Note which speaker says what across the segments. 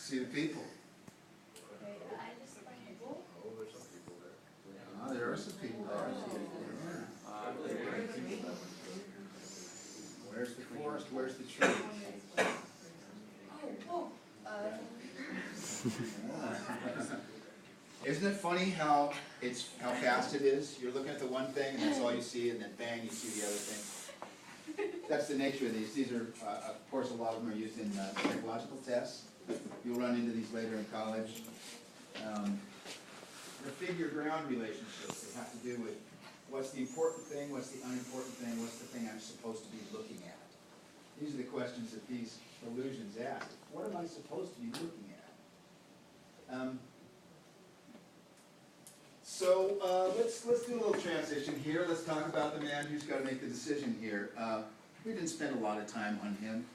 Speaker 1: See the people.
Speaker 2: Oh, there's some people there.
Speaker 1: Ah, there are some people there. Where's the forest? Where's the tree? Isn't it funny how fast it is? You're looking at the one thing and that's all you see, and then bang, you see the other thing. That's the nature of these. These are, of course, a lot of them are used in psychological tests. You'll run into these later in college. The figure-ground relationships that have to do with what's the important thing, what's the unimportant thing, what's the thing I'm supposed to be looking at. These are the questions that these illusions ask. What am I supposed to be looking at? Let's do a little transition here. Let's talk about the man who's got to make the decision here. We didn't spend a lot of time on him,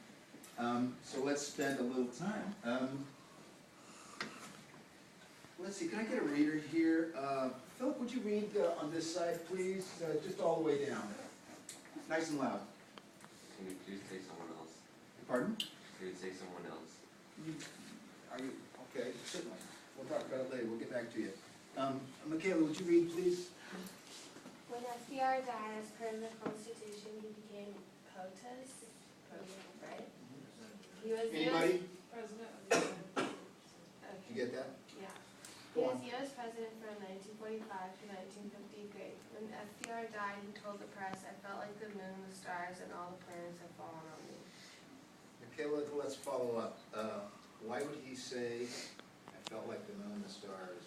Speaker 1: so let's spend a little time. Let's see, can I get a reader here? Philip, would you read on this side, please? Just all the way down. Nice and loud.
Speaker 3: Can you please say someone else?
Speaker 1: Pardon?
Speaker 3: Can you say someone else?
Speaker 1: Are you, okay, certainly. We'll talk about it later. We'll get back to you. Michaela, would you read, please?
Speaker 4: When FDR died, as per the Constitution, he became POTUS, right? He was
Speaker 1: Anybody?
Speaker 4: President of the
Speaker 1: Did you get that?
Speaker 4: Yeah. He
Speaker 1: Go
Speaker 4: was
Speaker 1: on.
Speaker 4: U.S. President from 1945 to 1950. Great. When FDR died, he told the press, "I felt like the moon, the stars, and all the planets had fallen on me."
Speaker 1: Michaela, let's follow up. Why would he say, I felt like the moon, the stars?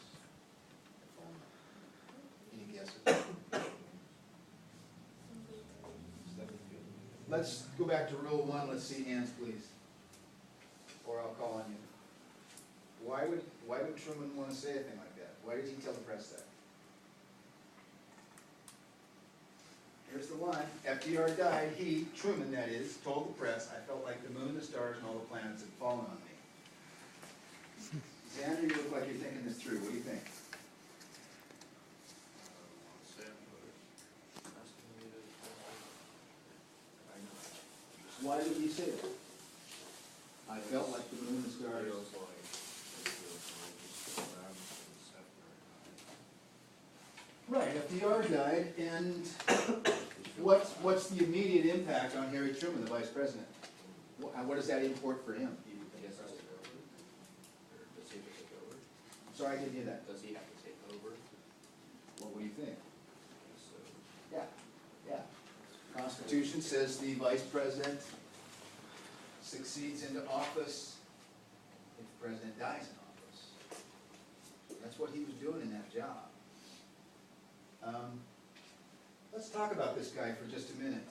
Speaker 1: Any guesses? Let's go back to rule one. Let's see hands, please. Or I'll call on you. Why would Truman want to say a thing like that? Why did he tell the press that? Here's the line. FDR died. He, Truman that is, told the press, "I felt like the moon, the stars, and all the planets had fallen on me." Xander, you look like you're thinking this through. What do you think? Why would he say that? I felt like the moon, the stars. Right, FDR died, and what's the immediate impact on Harry Truman, the vice president? What does that import for him? Sorry, I didn't hear that.
Speaker 2: Does he have to take over?
Speaker 1: What do you think? Yeah. Constitution says the vice president succeeds into office if the president dies in office. That's what he was doing in that job. Let's talk about this guy for just a minute.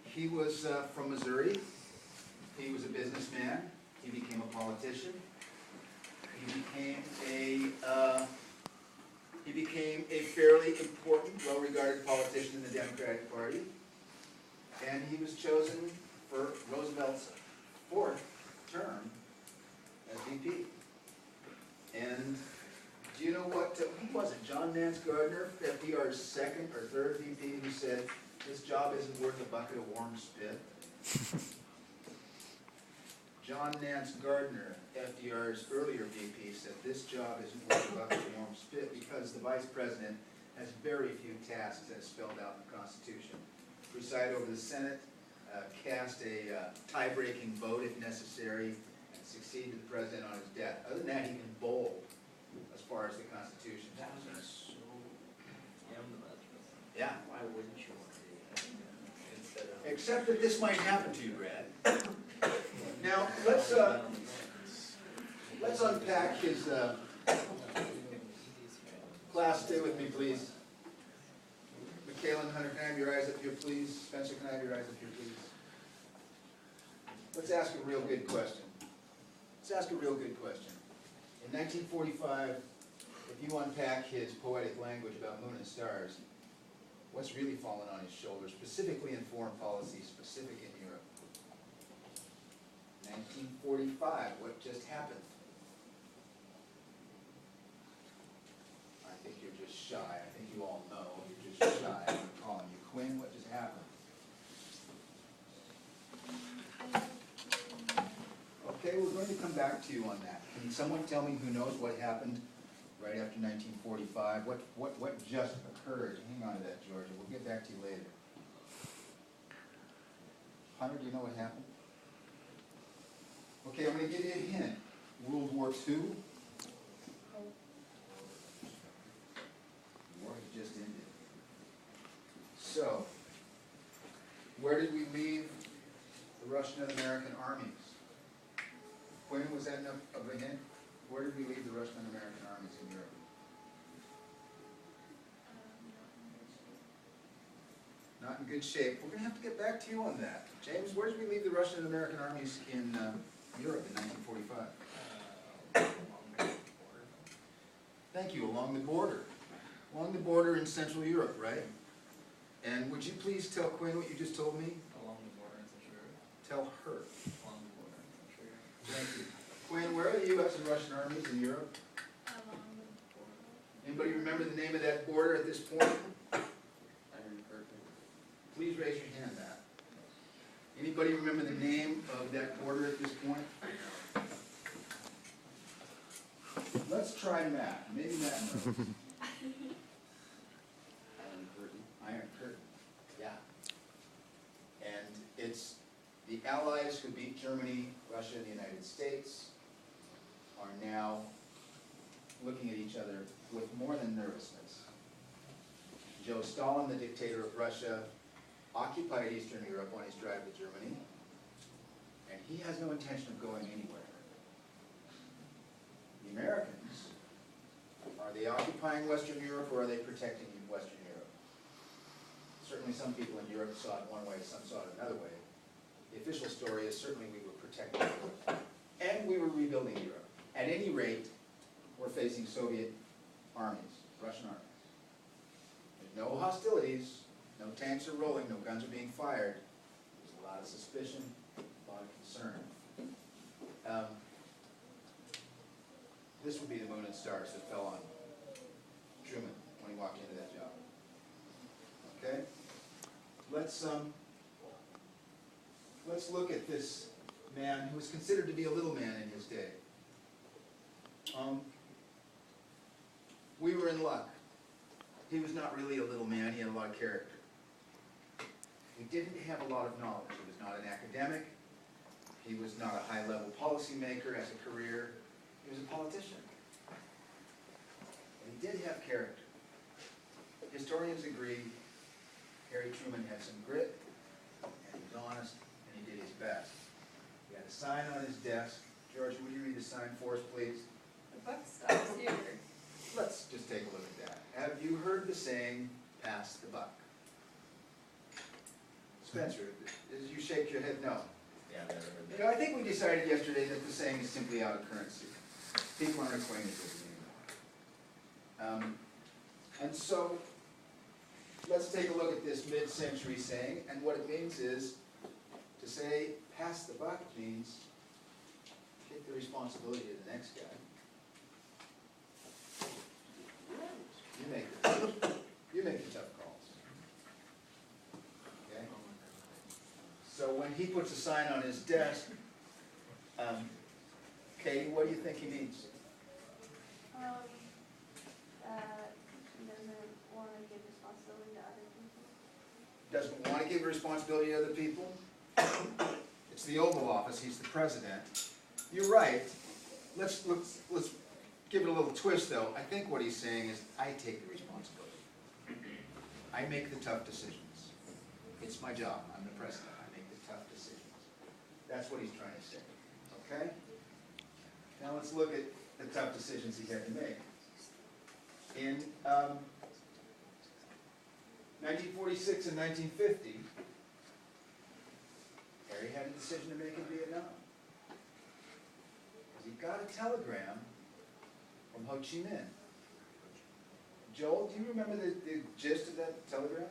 Speaker 1: He was from Missouri. He was a businessman. He became a politician. He became a fairly important, well-regarded politician in the Democratic Party. And he was chosen for Roosevelt's fourth term as VP. And do you know what, who was it, John Nance Gardner, FDR's second or third VP, who said, "This job isn't worth a bucket of warm spit"? John Nance Gardner, FDR's earlier VP, said this job isn't worth a bucket of warm spit because the vice president has very few tasks as spelled out in the Constitution. Preside over the Senate, cast a tie-breaking vote if necessary, and succeed to the president on his death. Other than that, he can bowl as far as the Constitution is concerned. Yeah.
Speaker 2: Why wouldn't you want to do that? Instead of.
Speaker 1: Except that this might happen to you, Brad. Now, let's unpack his, class, stay with me, please. Michaela and Hunter, can I have your eyes up here, please? Spencer, can I have your eyes up here, please? Let's ask a real good question. In 1945, if you unpack his poetic language about moon and stars, what's really fallen on his shoulders, specifically in foreign policy, specific in Europe? 1945, what just happened? I think you're just shy. I think you all know you're just shy. I'm calling you. Quinn, what just happened? Okay, we're going to come back to you on that. Can someone tell me who knows what happened right after 1945? What just occurred? Hang on to that, Georgia. We'll get back to you later. Hunter, do you know what happened? Okay, I'm going to give you a hint. World War II. War had just ended. So, where did we leave the Russian and American armies? When was that enough of a hint? Where did we leave the Russian and American armies in Europe? Not in good shape. We're going to have to get back to you on that. James, where did we leave the Russian and American armies in Europe in 1945? Thank you, along the border. Along the border in Central Europe, right? And would you please tell Quinn what you just told me?
Speaker 2: Along the border in Central Europe.
Speaker 1: Tell her.
Speaker 2: Along the border in Central Europe.
Speaker 1: Thank you. Quinn, where are the U.S. and Russian armies in Europe? Anybody remember the name of that border at this point?
Speaker 2: Iron Curtain.
Speaker 1: Please raise your hand, Matt. Anybody remember the name of that border at this point? Let's try Matt. Maybe Matt knows.
Speaker 2: Iron Curtain.
Speaker 1: Iron Curtain, yeah. And it's the Allies who beat Germany, Russia, and the United States are now looking at each other with more than nervousness. Joe Stalin, the dictator of Russia, occupied Eastern Europe on his drive to Germany, and he has no intention of going anywhere. The Americans, are they occupying Western Europe or are they protecting Western Europe? Certainly some people in Europe saw it one way, some saw it another way. The official story is certainly we were protecting Europe, and we were rebuilding Europe. At any rate, we're facing Soviet armies, Russian armies. There's no hostilities, no tanks are rolling, no guns are being fired. There's a lot of suspicion, a lot of concern. This would be the moon and stars that fell on Truman when he walked into that job. Okay? Let's look at this man who was considered to be a little man in his day. We were in luck. He was not really a little man, he had a lot of character. He didn't have a lot of knowledge. He was not an academic. He was not a high-level policymaker as a career. He was a politician. And he did have character. Historians agree Harry Truman had some grit, and he was honest, and he did his best. He had a sign on his desk. George, would you read the sign for us, please?
Speaker 5: The buck stops here.
Speaker 1: Let's just take a look at that. Have you heard the saying, pass the buck? Spencer, as you shake your head, no.
Speaker 2: Yeah, I've never heard
Speaker 1: You
Speaker 2: that.
Speaker 1: know, I think we decided yesterday that the saying is simply out of currency. People aren't acquainted with it anymore. And so, let's take a look at this mid-century saying, and what it means is, to say, pass the buck means, take the responsibility to the next guy. You make the tough calls. Okay? So when he puts a sign on his desk, Katie, what do you think he means?
Speaker 4: That he doesn't want to give responsibility to other people.
Speaker 1: Doesn't want to give responsibility to other people? It's the Oval Office, he's the president. You're right. Let's give it a little twist though. I think what he's saying is, I take the responsibility. I make the tough decisions. It's my job, I'm the president, I make the tough decisions. That's what he's trying to say, okay? Now let's look at the tough decisions he had to make. In 1946 and 1950, Harry had a decision to make in Vietnam. Because he got a telegram from Ho Chi Minh. Joel, do you remember the gist of that telegram?